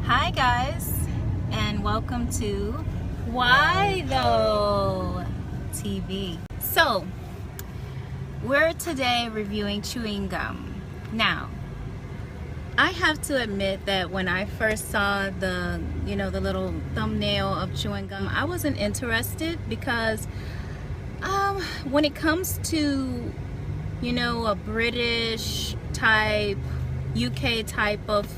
Hi guys, and welcome to Why Though TV. So, we're today reviewing chewing gum. Now, I have to admit that when I first saw the little thumbnail of chewing gum, I wasn't interested because when it comes to a British type, UK type of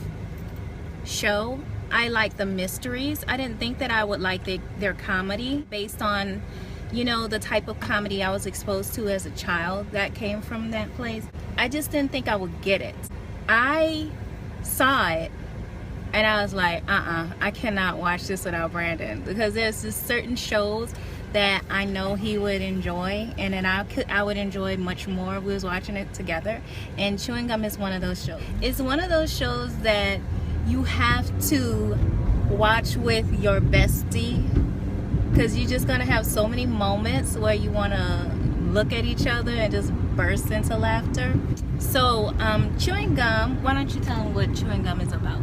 show, I like the mysteries. I didn't think that I would like their comedy based on the type of comedy I was exposed to as a child that came from that place. I just didn't think I would get it. I saw it and I was like, I cannot watch this without Brandon, because there's just certain shows that I know he would enjoy, and then I would enjoy much more if we was watching it together. And chewing gum is one of those shows. It's one of those shows that you have to watch with your bestie, because you're just gonna have so many moments where you want to look at each other and just burst into laughter. So chewing gum, why don't you tell them what chewing gum is about?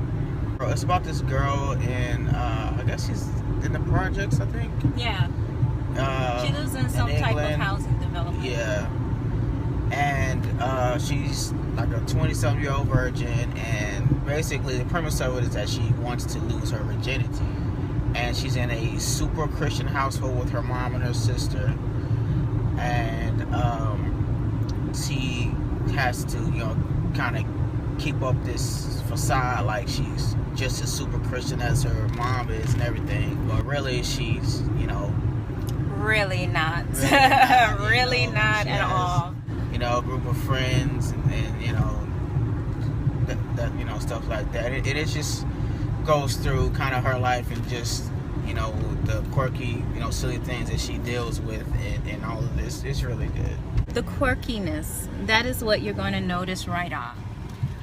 It's about this girl in I guess she's in the projects, I think. Yeah. She lives in some type of housing development. Yeah. And she's like a 20-something-year-old virgin, and basically the premise of it is that she wants to lose her virginity. And she's in a super Christian household with her mom and her sister. And she has to, kind of keep up this facade like she's just as super Christian as her mom is and everything. But really, she's, really not. Really not at all. A group of friends and stuff like that. It just goes through kind of her life and just the quirky silly things that she deals with and all of this. It's really good. The quirkiness, that is what you're going to notice right off.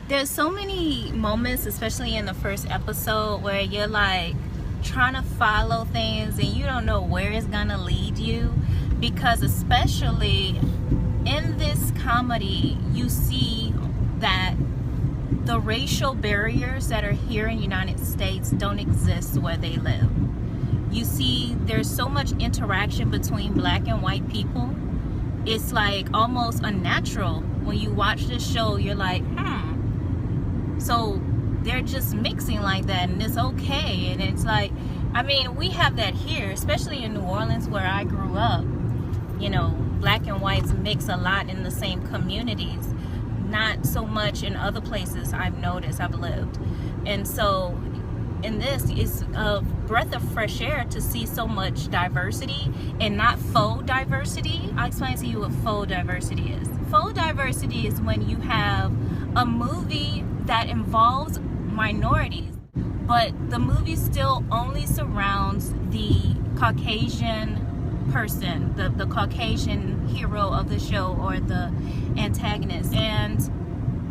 There's so many moments, especially in the first episode, where you're like trying to follow things and you don't know where it's gonna lead you, because especially in this comedy you see that the racial barriers that are here in the United States don't exist where they live. You see there's so much interaction between black and white people. It's like almost unnatural. When you watch this show, you're like, so they're just mixing like that and it's okay. And it's like, we have that here, especially in New Orleans where I grew up. Black and whites mix a lot in the same communities, not so much in other places I've noticed, I've lived. And so in this, it's a breath of fresh air to see so much diversity, and not faux diversity. I'll explain to you what faux diversity is. Faux diversity is when you have a movie that involves minorities, but the movie still only surrounds the Caucasian person, the Caucasian hero of the show or the antagonist, and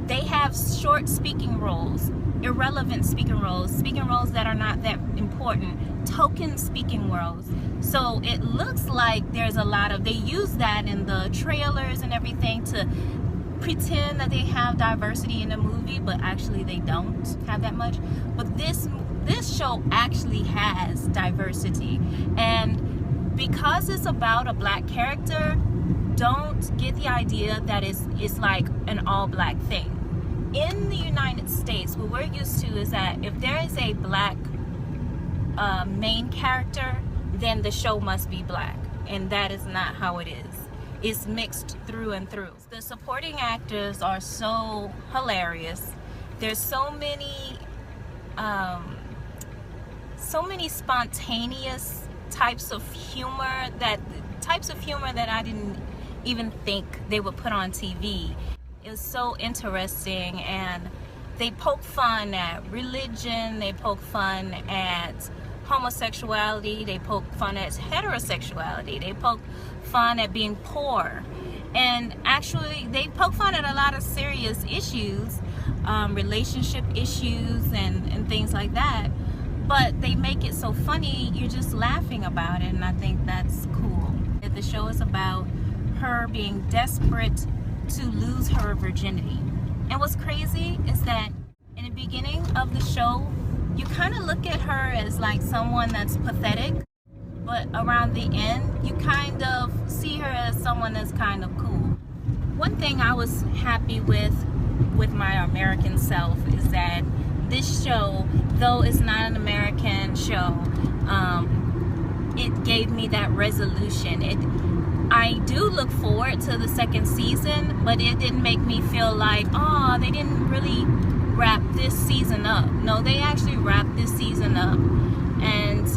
they have short speaking roles, irrelevant speaking roles that are not that important, token speaking roles. So it looks like there's a lot of, they use that in the trailers and everything to pretend that they have diversity in the movie, but actually they don't have that much. But this show actually has diversity, and because it's about a black character, don't get the idea that it's like an all black thing. In the United States, what we're used to is that if there is a black main character, then the show must be black, and that is not how it is. It's mixed through and through. The supporting actors are so hilarious. There's so many spontaneous types of humor that I didn't even think they would put on TV. It was so interesting, and they poke fun at religion, they poke fun at homosexuality, they poke fun at heterosexuality, they poke fun at being poor, and actually they poke fun at a lot of serious issues, relationship issues and things like that, but they make it so funny you're just laughing about it, and I think that's cool. The show is about her being desperate to lose her virginity. And what's crazy is that in the beginning of the show, you kind of look at her as like someone that's pathetic, but around the end, you kind of see her as someone that's kind of cool. One thing I was happy with my American self is that this show, though it's not an American show, it gave me that resolution. I do look forward to the second season, but it didn't make me feel like, oh, they didn't really wrap this season up. No, they actually wrapped this season up. And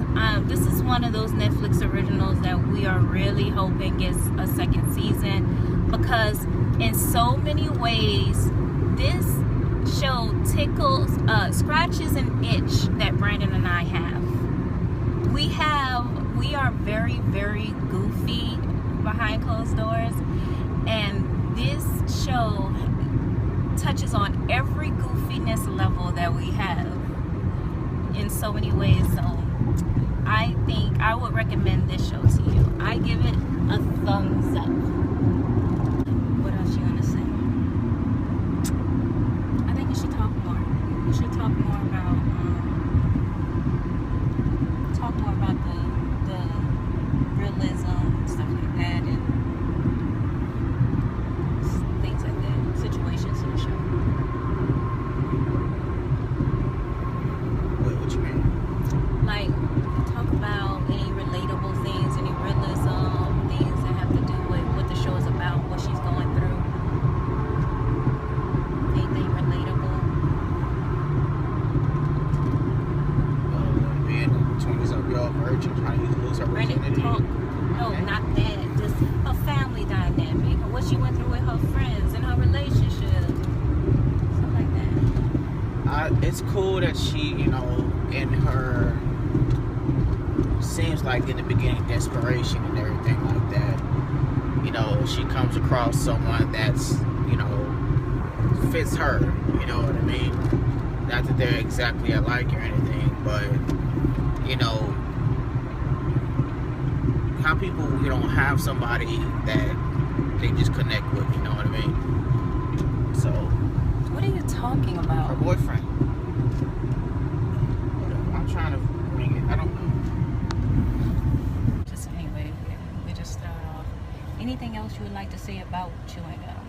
this is one of those Netflix originals that we are really hoping gets a second season, because in so many ways, this show tickles, scratches an itch that Brandon and I have. We are very, very goofy behind closed doors, and this show touches on every goofiness level that we have in so many ways. So I think I would recommend this show to you. I give it a thumbs up. What else you gonna say? I think you should talk more. You should talk more about the realism and stuff like that, and things like that, situations in the show. What you mean? Like, talk about any relatable things, any realism, things that have to do with what the show is about, what she's going through. Anything relatable? Being a 20-something-year-old virgin trying to lose her virginity. Talk. No, not that. Just a family dynamic, or what she went through with her friends and her relationship, stuff like that. It's cool that she, you know, in her, seems like in the beginning, desperation and everything like that, you know, she comes across someone that's, you know, fits her, you know what I mean? Not that they're exactly alike or anything, but, you know, how people, you know, have somebody that they just connect with, you know what I mean? So, What are you talking her about? boyfriend. I'm trying to bring it, I don't know. Just anyway, we just started off. Anything else you would like to say about chewing gum?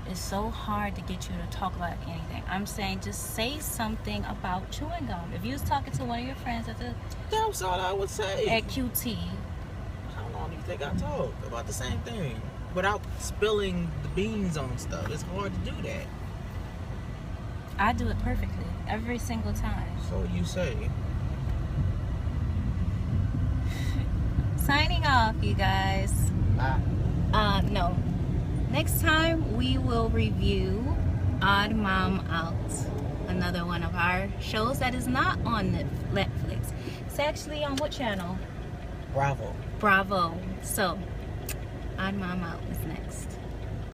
It's so hard to get you to talk about anything. I'm saying just say something about chewing gum. If you was talking to one of your friends at That's all I would say. at QT, How long do you think I talked about the same thing without spilling the beans on stuff? It's hard to do that. I do it perfectly every single time. So you say. Signing off, you guys. Bye. No. Next time we will review Odd Mom Out, another one of our shows that is not on Netflix. It's actually on what channel? Bravo. Bravo. So, Odd Mom Out is next.